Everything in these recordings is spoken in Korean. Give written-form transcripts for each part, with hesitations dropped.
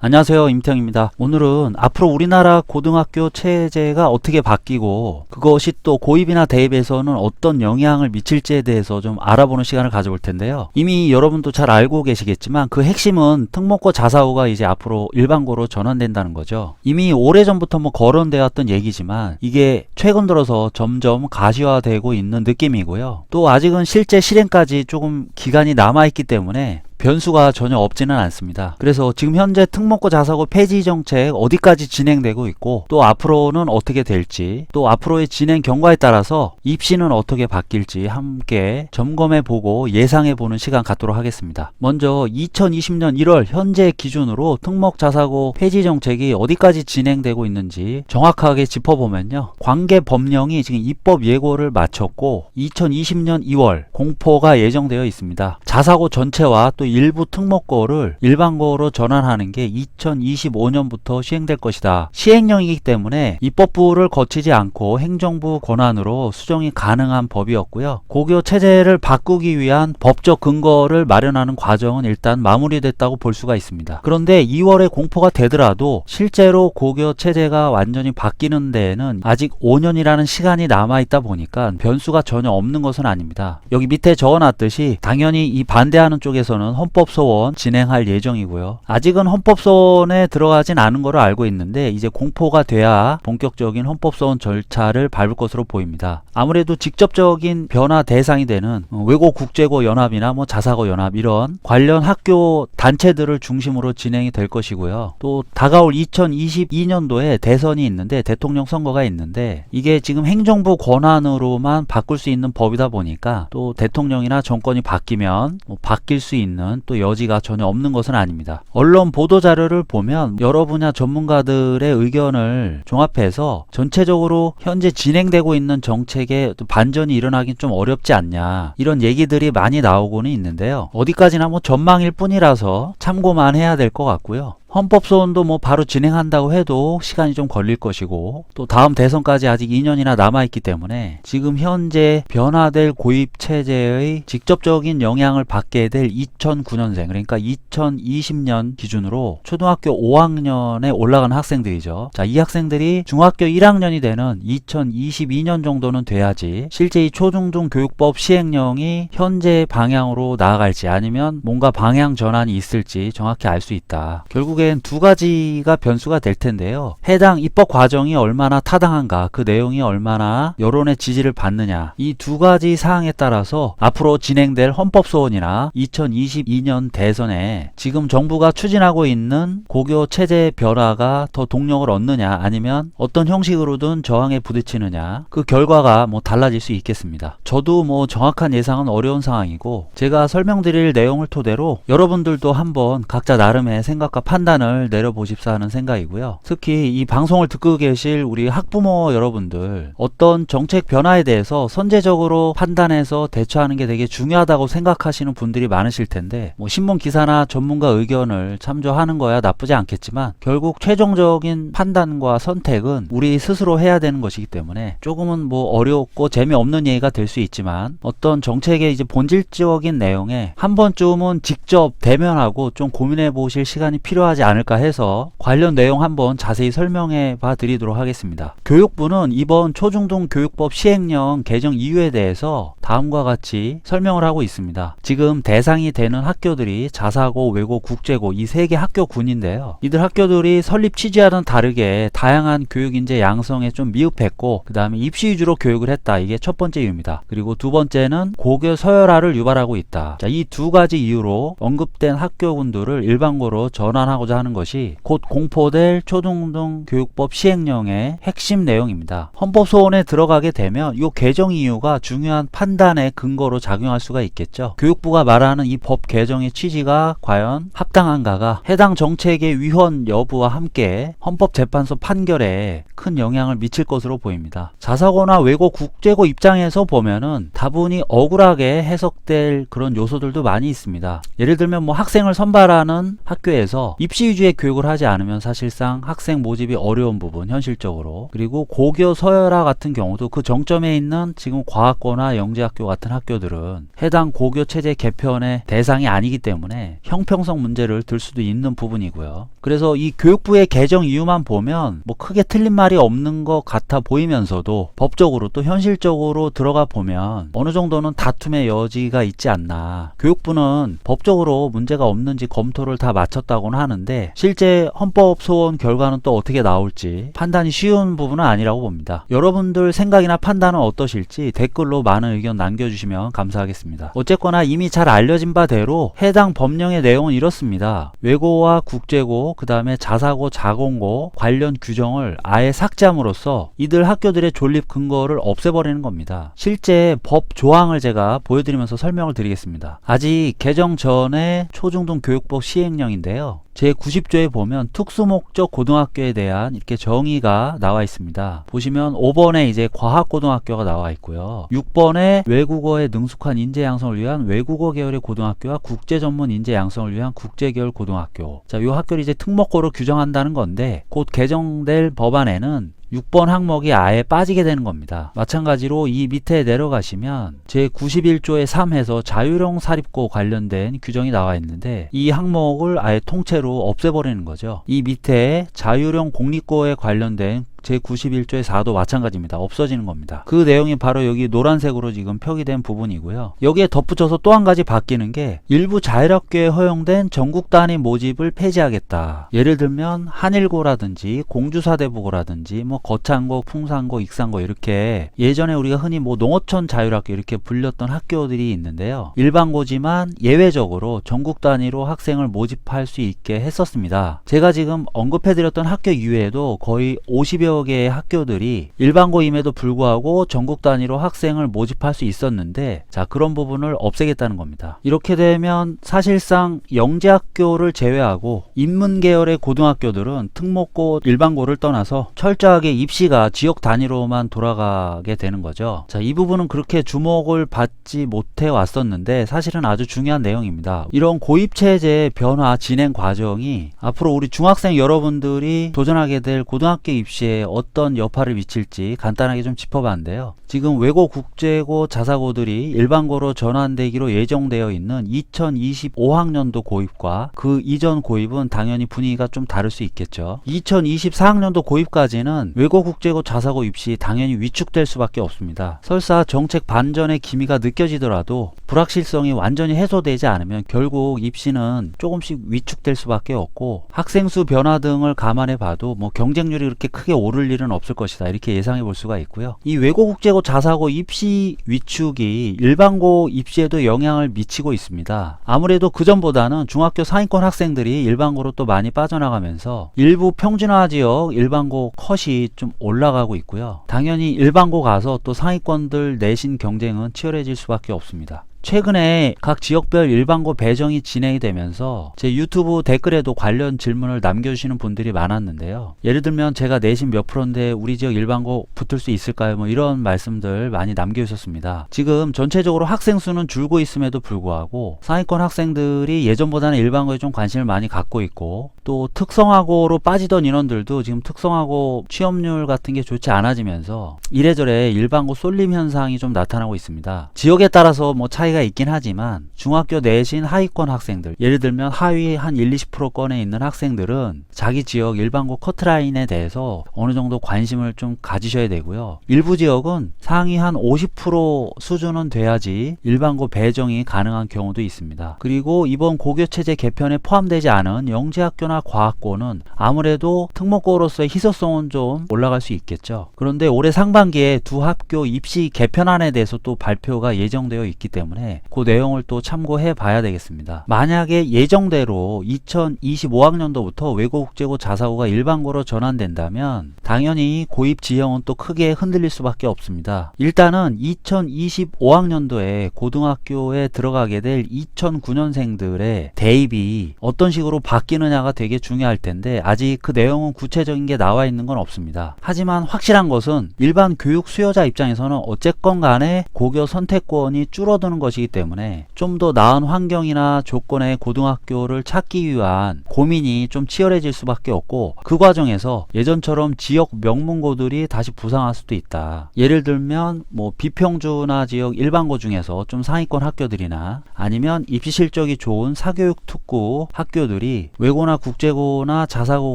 안녕하세요, 임태형입니다. 오늘은 앞으로 우리나라 고등학교 체제가 어떻게 바뀌고 그것이 또 고입이나 대입에서는 어떤 영향을 미칠지에 대해서 좀 알아보는 시간을 가져볼 텐데요. 이미 여러분도 잘 알고 계시겠지만 그 핵심은 특목고 자사고가 이제 앞으로 일반고로 전환된다는 거죠. 이미 오래전부터 거론되었던 얘기지만 이게 최근 들어서 점점 가시화되고 있는 느낌이고요. 또 아직은 실제 실행까지 조금 기간이 남아있기 때문에 변수가 전혀 없지는 않습니다. 그래서 지금 현재 특목고 자사고 폐지 정책 어디까지 진행되고 있고 또 앞으로는 어떻게 될지 또 앞으로의 진행 경과에 따라서 입시는 어떻게 바뀔지 함께 점검해 보고 예상해 보는 시간 갖도록 하겠습니다. 먼저 2020년 1월 현재 기준으로 특목 자사고 폐지 정책이 어디까지 진행되고 있는지 정확하게 짚어보면요. 관계 법령이 지금 입법 예고를 마쳤고 2020년 2월 공포가 예정되어 있습니다. 자사고 전체와 또 일부 특목고를 일반고로 전환하는 게 2025년부터 시행될 것이다. 시행령이기 때문에 입법부를 거치지 않고 행정부 권한으로 수정이 가능한 법이었고요. 고교 체제를 바꾸기 위한 법적 근거를 마련하는 과정은 일단 마무리됐다고 볼 수가 있습니다. 그런데 2월에 공포가 되더라도 실제로 고교 체제가 완전히 바뀌는 데에는 아직 5년이라는 시간이 남아있다 보니까 변수가 전혀 없는 것은 아닙니다. 여기 밑에 적어놨듯이 당연히 이 반대하는 쪽에서는 헌법소원 진행할 예정이고요. 아직은 헌법소원에 들어가진 않은 거로 알고 있는데 이제 공포가 돼야 본격적인 헌법소원 절차를 밟을 것으로 보입니다. 아무래도 직접적인 변화 대상이 되는 외고국제고 연합이나 자사고 연합 이런 관련 학교 단체들을 중심으로 진행이 될 것이고요. 또 다가올 2022년도에 대선이 있는데 대통령 선거가 있는데 이게 지금 행정부 권한으로만 바꿀 수 있는 법이다 보니까 또 대통령이나 정권이 바뀌면 바뀔 수 있는 또 여지가 전혀 없는 것은 아닙니다. 언론 보도 자료를 보면 여러 분야 전문가들의 의견을 종합해서 전체적으로 현재 진행되고 있는 정책에 반전이 일어나긴 좀 어렵지 않냐 이런 얘기들이 많이 나오고는 있는데요. 어디까지나 전망일 뿐이라서 참고만 해야 될 것 같고요. 헌법소원도 바로 진행한다고 해도 시간이 좀 걸릴 것이고 또 다음 대선까지 아직 2년이나 남아있기 때문에 지금 현재 변화될 고입체제의 직접적인 영향을 받게 될 2009년생 그러니까 2020년 기준으로 초등학교 5학년에 올라간 학생들이죠. 자, 이 학생들이 중학교 1학년이 되는 2022년 정도는 돼야지 실제 이 초중등 교육법 시행령이 현재 방향으로 나아갈지 아니면 뭔가 방향 전환이 있을지 정확히 알 수 있다. 결국엔 두 가지가 변수가 될 텐데요. 해당 입법 과정이 얼마나 타당한가, 그 내용이 얼마나 여론의 지지를 받느냐, 이 두 가지 사항에 따라서 앞으로 진행될 헌법소원이나 2022년 대선에 지금 정부가 추진하고 있는 고교 체제 변화가 더 동력을 얻느냐 아니면 어떤 형식으로든 저항에 부딪히느냐 그 결과가 달라질 수 있겠습니다. 저도 정확한 예상은 어려운 상황이고 제가 설명드릴 내용을 토대로 여러분들도 한번 각자 나름의 생각과 판단을 내려보십사 하는 생각이고요. 특히 이 방송을 듣고 계실 우리 학부모 여러분들 어떤 정책 변화에 대해서 선제적으로 판단해서 대처하는 게 되게 중요하다고 생각하시는 분들이 많으실 텐데 신문 기사나 전문가 의견을 참조하는 거야 나쁘지 않겠지만 결국 최종적인 판단과 선택은 우리 스스로 해야 되는 것이기 때문에 조금은 어렵고 재미없는 얘기가 될 수 있지만 어떤 정책의 이제 본질적인 내용에 한 번쯤은 직접 대면하고 좀 고민해 보실 시간이 필요하지 않을까 해서 관련 내용 한번 자세히 설명해 봐 드리도록 하겠습니다. 교육부는 이번 초중등 교육법 시행령 개정 이유에 대해서 다음과 같이 설명을 하고 있습니다. 지금 대상이 되는 학교들이 자사고, 외고, 국제고 이 세 개 학교군인데요. 이들 학교들이 설립 취지와는 다르게 다양한 교육인재 양성에 좀 미흡했고 그 다음에 입시 위주로 교육을 했다. 이게 첫 번째 이유입니다. 그리고 두 번째는 고교 서열화를 유발하고 있다. 자, 이 두 가지 이유로 언급된 학교군들을 일반고로 전환하고자 하는 것이 곧 공포될 초중등 교육법 시행령의 핵심 내용입니다. 헌법소원에 들어가게 되면 이 개정 이유가 중요한 판단의 근거로 작용할 수가 있겠죠. 교육부가 말하는 이 법 개정의 취지가 과연 합당한가가 해당 정책의 위헌 여부와 함께 헌법재판소 판결에 큰 영향을 미칠 것으로 보입니다. 자사고나 외고, 국제고 입장에서 보면은 다분히 억울하게 해석될 그런 요소들도 많이 있습니다. 예를 들면 학생을 선발하는 학교에서 입시 입시 위주의 교육을 하지 않으면 사실상 학생 모집이 어려운 부분 현실적으로, 그리고 고교 서열화 같은 경우도 그 정점에 있는 지금 과학고나 영재학교 같은 학교들은 해당 고교 체제 개편의 대상이 아니기 때문에 형평성 문제를 들 수도 있는 부분이고요. 그래서 이 교육부의 개정 이유만 보면 뭐 크게 틀린 말이 없는 것 같아 보이면서도 법적으로 또 현실적으로 들어가 보면 어느 정도는 다툼의 여지가 있지 않나. 교육부는 법적으로 문제가 없는지 검토를 다 마쳤다고는 하는데 실제 헌법 소원 결과는 또 어떻게 나올지 판단이 쉬운 부분은 아니라고 봅니다. 여러분들 생각이나 판단은 어떠실지 댓글로 많은 의견 남겨주시면 감사하겠습니다. 어쨌거나 이미 잘 알려진 바대로 해당 법령의 내용은 이렇습니다. 외고와 국제고, 그 다음에 자사고, 자공고 관련 규정을 아예 삭제함으로써 이들 학교들의 존립 근거를 없애버리는 겁니다. 실제 법 조항을 제가 보여드리면서 설명을 드리겠습니다. 아직 개정 전에 초중등 교육법 시행령인데요. 제90조에 보면 특수목적 고등학교에 대한 이렇게 정의가 나와 있습니다. 보시면 5번에 이제 과학고등학교가 나와 있고요. 6번에 외국어에 능숙한 인재 양성을 위한 외국어 계열의 고등학교와 국제 전문 인재 양성을 위한 국제 계열 고등학교. 자, 이 학교를 이제 특목고로 규정한다는 건데 곧 개정될 법안에는 6번 항목이 아예 빠지게 되는 겁니다. 마찬가지로 이 밑에 내려가시면 제91조의 3에서 자율형 사립고 관련된 규정이 나와 있는데 이 항목을 아예 통째로 없애버리는 거죠. 이 밑에 자율형 공립고에 관련된 제91조의 4도 마찬가지입니다. 없어지는 겁니다. 그 내용이 바로 여기 노란색으로 지금 표기된 부분이고요. 여기에 덧붙여서 또 한 가지 바뀌는 게 일부 자율학교에 허용된 전국 단위 모집을 폐지하겠다. 예를 들면 한일고라든지 공주사대부고라든지 뭐 거창고, 풍산고, 익산고 이렇게 예전에 우리가 흔히 뭐 농어촌 자율학교 이렇게 불렸던 학교들이 있는데요. 일반고지만 예외적으로 전국 단위로 학생을 모집할 수 있게 했었습니다. 제가 지금 언급해드렸던 학교 이외에도 거의 50여 개의 학교들이 일반고임에도 불구하고 전국 단위로 학생을 모집할 수 있었는데 자, 그런 부분을 없애겠다는 겁니다. 이렇게 되면 사실상 영재학교를 제외하고 인문 계열의 고등학교들은 특목고, 일반고를 떠나서 철저하게 입시가 지역 단위로만 돌아가게 되는 거죠. 자, 이 부분은 그렇게 주목을 받지 못해 왔었는데 사실은 아주 중요한 내용입니다. 이런 고입체제 변화 진행 과정이 앞으로 우리 중학생 여러분들이 도전하게 될 고등학교 입시에 어떤 여파를 미칠지 간단하게 좀 짚어봤는데요. 지금 외고, 국제고, 자사고들이 일반고로 전환되기로 예정되어 있는 2025학년도 고입과 그 이전 고입은 당연히 분위기가 좀 다를 수 있겠죠. 2024학년도 고입까지는 외고, 국제고, 자사고 입시 당연히 위축될 수밖에 없습니다. 설사 정책 반전의 기미가 느껴지더라도 불확실성이 완전히 해소되지 않으면 결국 입시는 조금씩 위축될 수밖에 없고 학생 수 변화 등을 감안해 봐도 뭐 경쟁률이 그렇게 크게 오를 일은 없을 것이다. 이렇게 예상해 볼 수가 있고요. 이 외고, 국제고, 자사고 입시 위축이 일반고 입시에도 영향을 미치고 있습니다. 아무래도 그전보다는 중학교 상위권 학생들이 일반고로 또 많이 빠져나가면서 일부 평준화 지역 일반고 컷이 좀 올라가고 있고요. 당연히 일반고 가서 또 상위권들 내신 경쟁은 치열해질 수밖에 없습니다. 최근에 각 지역별 일반고 배정이 진행이 되면서 제 유튜브 댓글에도 관련 질문을 남겨주시는 분들이 많았는데요. 예를 들면 제가 내신 몇 프로인데 우리 지역 일반고 붙을 수 있을까요? 뭐 이런 말씀들 많이 남겨주셨습니다. 지금 전체적으로 학생 수는 줄고 있음에도 불구하고 상위권 학생들이 예전보다는 일반고에 좀 관심을 많이 갖고 있고 또 특성화고로 빠지던 인원들도 지금 특성화고 취업률 같은 게 좋지 않아지면서 이래저래 일반고 쏠림 현상이 좀 나타나고 있습니다. 지역에 따라서 뭐 차이가 있긴 하지만 중학교 내신 하위권 학생들, 예를 들면 하위 한 1-20%권에 있는 학생들은 자기 지역 일반고 커트라인에 대해서 어느 정도 관심을 좀 가지셔야 되고요. 일부 지역은 상위 한 50% 수준은 돼야지 일반고 배정이 가능한 경우도 있습니다. 그리고 이번 고교체제 개편에 포함되지 않은 영재학교나 과학고는 아무래도 특목고로서의 희소성은 좀 올라갈 수 있겠죠. 그런데 올해 상반기에 두 학교 입시 개편안에 대해서 또 발표가 예정되어 있기 때문에 그 내용을 또 참고해 봐야 되겠습니다. 만약에 예정대로 2025학년도부터 외고, 국제고, 자사고가 일반고로 전환된다면 당연히 고입 지형은 또 크게 흔들릴 수밖에 없습니다. 일단은 2025학년도에 고등학교에 들어가게 될 2009년생들의 대입이 어떤 식으로 바뀌느냐가 되게 되게 중요할 텐데 아직 그 내용은 구체적인 게 나와 있는 건 없습니다. 하지만 확실한 것은 일반 교육 수요자 입장에서는 어쨌건 간에 고교 선택권이 줄어드는 것이기 때문에 좀 더 나은 환경이나 조건의 고등학교를 찾기 위한 고민이 좀 치열해질 수밖에 없고, 그 과정에서 예전처럼 지역 명문고들이 다시 부상할 수도 있다. 예를 들면 뭐 비평주나 지역 일반고 중에서 좀 상위권 학교들이나 아니면 입시 실적이 좋은 사교육 특구 학교들이 외고나 국제고나 자사고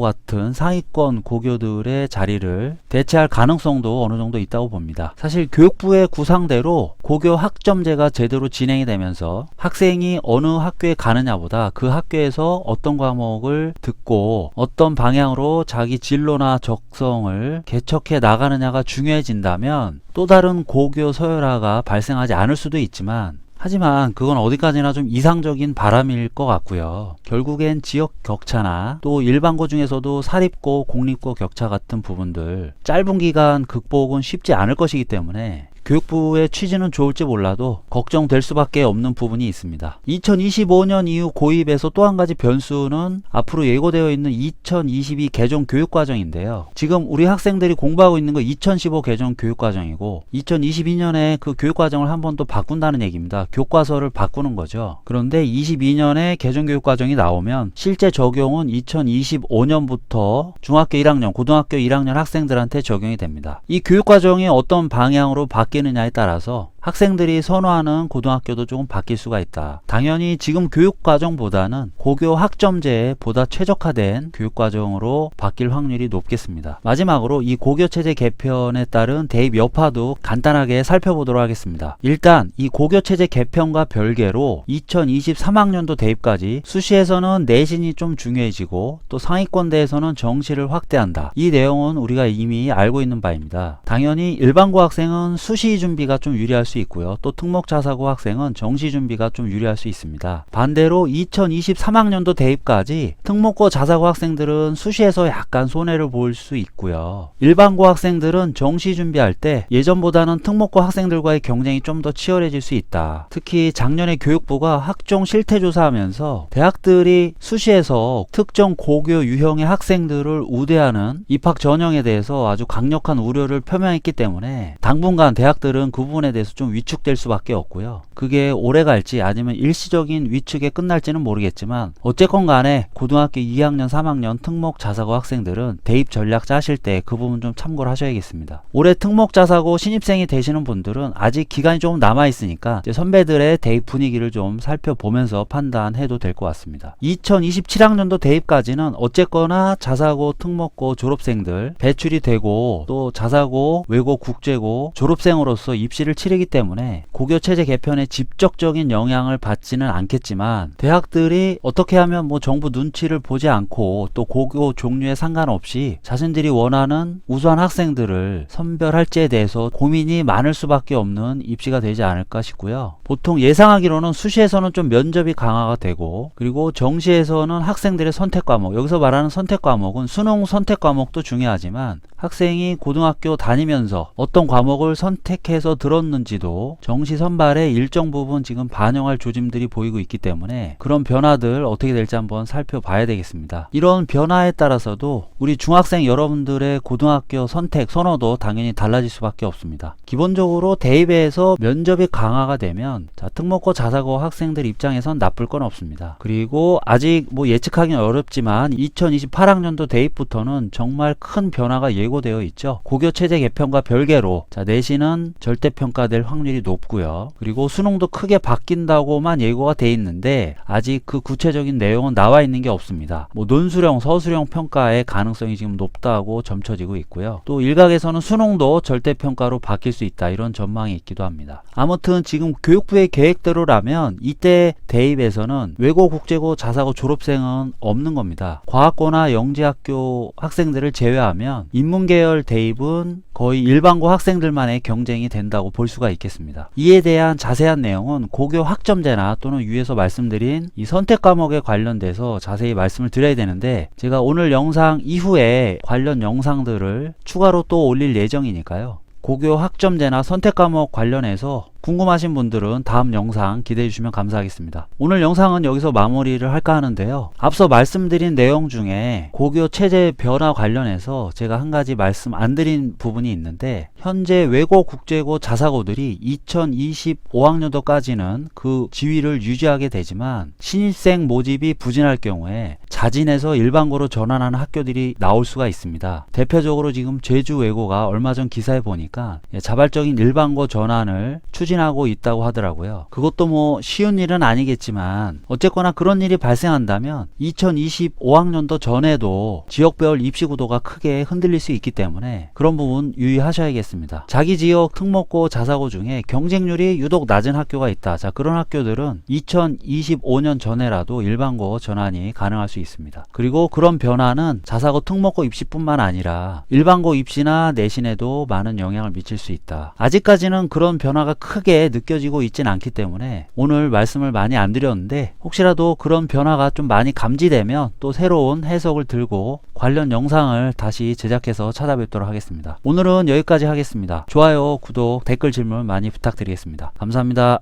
같은 상위권 고교들의 자리를 대체할 가능성도 어느 정도 있다고 봅니다. 사실 교육부의 구상대로 고교 학점제가 제대로 진행이 되면서 학생이 어느 학교에 가느냐보다 그 학교에서 어떤 과목을 듣고 어떤 방향으로 자기 진로나 적성을 개척해 나가느냐가 중요해진다면 또 다른 고교 서열화가 발생하지 않을 수도 있지만, 하지만 그건 어디까지나 좀 이상적인 바람일 것 같고요. 결국엔 지역 격차나 또 일반고 중에서도 사립고, 공립고 격차 같은 부분들 짧은 기간 극복은 쉽지 않을 것이기 때문에 교육부의 취지는 좋을지 몰라도 걱정될 수밖에 없는 부분이 있습니다. 2025년 이후 고입에서 또 한 가지 변수는 앞으로 예고되어 있는 2022 개정 교육과정인데요. 지금 우리 학생들이 공부하고 있는 거 2015 개정 교육과정이고 2022년에 그 교육과정을 한 번 더 바꾼다는 얘기입니다. 교과서를 바꾸는 거죠. 그런데 22년에 개정 교육과정이 나오면 실제 적용은 2025년부터 중학교 1학년, 고등학교 1학년 학생들한테 적용이 됩니다. 이 교육과정이 어떤 방향으로 바뀌느냐에 따라서 학생들이 선호하는 고등학교도 조금 바뀔 수가 있다. 당연히 지금 교육과정보다는 고교 학점제에 보다 최적화된 교육과정으로 바뀔 확률이 높겠습니다. 마지막으로 이 고교체제 개편에 따른 대입 여파도 간단하게 살펴보도록 하겠습니다. 일단 이 고교체제 개편과 별개로 2023학년도 대입까지 수시에서는 내신이 좀 중요해지고 또 상위권대에서는 정시를 확대한다. 이 내용은 우리가 이미 알고 있는 바입니다. 당연히 일반고 학생은 수시 준비가 좀 유리할 수 있고요. 또 특목자사고 학생은 정시 준비가 좀 유리할 수 있습니다. 반대로 2023학년도 대입까지 특목고 자사고 학생들은 수시에서 약간 손해를 볼 수 있고요. 일반고 학생들은 정시 준비할 때 예전보다는 특목고 학생들과의 경쟁이 좀 더 치열해질 수 있다. 특히 작년에 교육부가 학종 실태조사하면서 대학들이 수시에서 특정 고교 유형의 학생들을 우대하는 입학 전형에 대해서 아주 강력한 우려를 표명했기 때문에 당분간 대학들은 그 부분에 대해서 좀 위축될 수밖에 없고요. 그게 오래 갈지 아니면 일시적인 위축에 끝날지는 모르겠지만 어쨌건 간에 고등학교 2학년 3학년 특목 자사고 학생들은 대입 전략 짜실 때 그 부분 좀 참고를 하셔야겠습니다. 올해 특목 자사고 신입생이 되시는 분들은 아직 기간이 조금 남아 있으니까 이제 선배들의 대입 분위기를 좀 살펴보면서 판단해도 될 것 같습니다. 2027학년도 대입까지는 어쨌거나 자사고 특목고 졸업생들 배출이 되고 또 자사고 외고 국제고 졸업생으로서 입시를 치르기 때문에 고교 체제 개편에 직접적인 영향을 받지는 않겠지만 대학들이 어떻게 하면 뭐 정부 눈치를 보지 않고 또 고교 종류에 상관없이 자신들이 원하는 우수한 학생들을 선별할지에 대해서 고민이 많을 수밖에 없는 입시가 되지 않을까 싶고요. 보통 예상하기로는 수시에서는 좀 면접이 강화가 되고, 그리고 정시에서는 학생들의 선택 과목, 여기서 말하는 선택 과목은 수능 선택 과목도 중요하지만 학생이 고등학교 다니면서 어떤 과목을 선택해서 들었는지도 정시 선발에 일정 부분 지금 반영할 조짐들이 보이고 있기 때문에 그런 변화들 어떻게 될지 한번 살펴봐야 되겠습니다. 이런 변화에 따라서도 우리 중학생 여러분들의 고등학교 선택 선호도 당연히 달라질 수밖에 없습니다. 기본적으로 대입에서 면접이 강화가 되면 특목고 자사고 학생들 입장에선 나쁠 건 없습니다. 그리고 아직 뭐 예측하기는 어렵지만 2028학년도 대입부터는 정말 큰 변화가 예고되어 있죠. 고교 체제 개편과 별개로 내신은 절대평가될 확률이 높고요. 그리고 수능도 크게 바뀐다고만 예고가 돼 있는데 아직 그 구체적인 내용은 나와 있는 게 없습니다. 뭐 논술형, 서술형 평가의 가능성이 지금 높다고 점쳐지고 있고요. 또 일각에서는 수능도 절대평가로 바뀔 수 있다, 이런 전망이 있기도 합니다. 아무튼 지금 교육부의 계획대로라면 이때 대입에서는 외고, 국제고, 자사고 졸업생은 없는 겁니다. 과학고나 영재학교 학생들을 제외하면 인문계열 대입은 거의 일반고 학생들만의 경쟁이 된다고 볼 수가 있겠습니다. 이에 대한 자세한 내용은 고교 학점제나 또는 위에서 말씀드린 이 선택 과목에 관련돼서 자세히 말씀을 드려야 되는데, 제가 오늘 영상 이후에 관련 영상들을 추가로 또 올릴 예정이니까요. 고교 학점제나 선택 과목 관련해서 궁금하신 분들은 다음 영상 기대해 주시면 감사하겠습니다. 오늘 영상은 여기서 마무리를 할까 하는데요. 앞서 말씀드린 내용 중에 고교 체제 변화 관련해서 제가 한 가지 말씀 안 드린 부분이 있는데, 현재 외고, 국제고, 자사고들이 2025학년도까지는 그 지위를 유지하게 되지만 신입생 모집이 부진할 경우에 자진해서 일반고로 전환하는 학교들이 나올 수가 있습니다. 대표적으로 지금 제주외고가 얼마 전 기사에 보니까 자발적인 일반고 전환을 추진하고 있다고 하더라고요. 그것도 뭐 쉬운 일은 아니겠지만 어쨌거나 그런 일이 발생한다면 2025학년도 전에도 지역별 입시 구도가 크게 흔들릴 수 있기 때문에 그런 부분 유의하셔야겠습니다. 자기 지역 특목고, 자사고 중에 경쟁률이 유독 낮은 학교가 있다. 자, 그런 학교들은 2025년 전에라도 일반고 전환이 가능할 수 있습니다. 그리고 그런 변화는 자사고 특목고 입시뿐만 아니라 일반고 입시나 내신에도 많은 영향을 미칠 수 있다. 아직까지는 그런 변화가 크게 느껴지고 있진 않기 때문에 오늘 말씀을 많이 안 드렸는데, 혹시라도 그런 변화가 좀 많이 감지되면 또 새로운 해석을 들고 관련 영상을 다시 제작해서 찾아뵙도록 하겠습니다. 오늘은 여기까지 하겠습니다. 좋아요, 구독, 댓글, 질문 많이 부탁드리겠습니다. 감사합니다.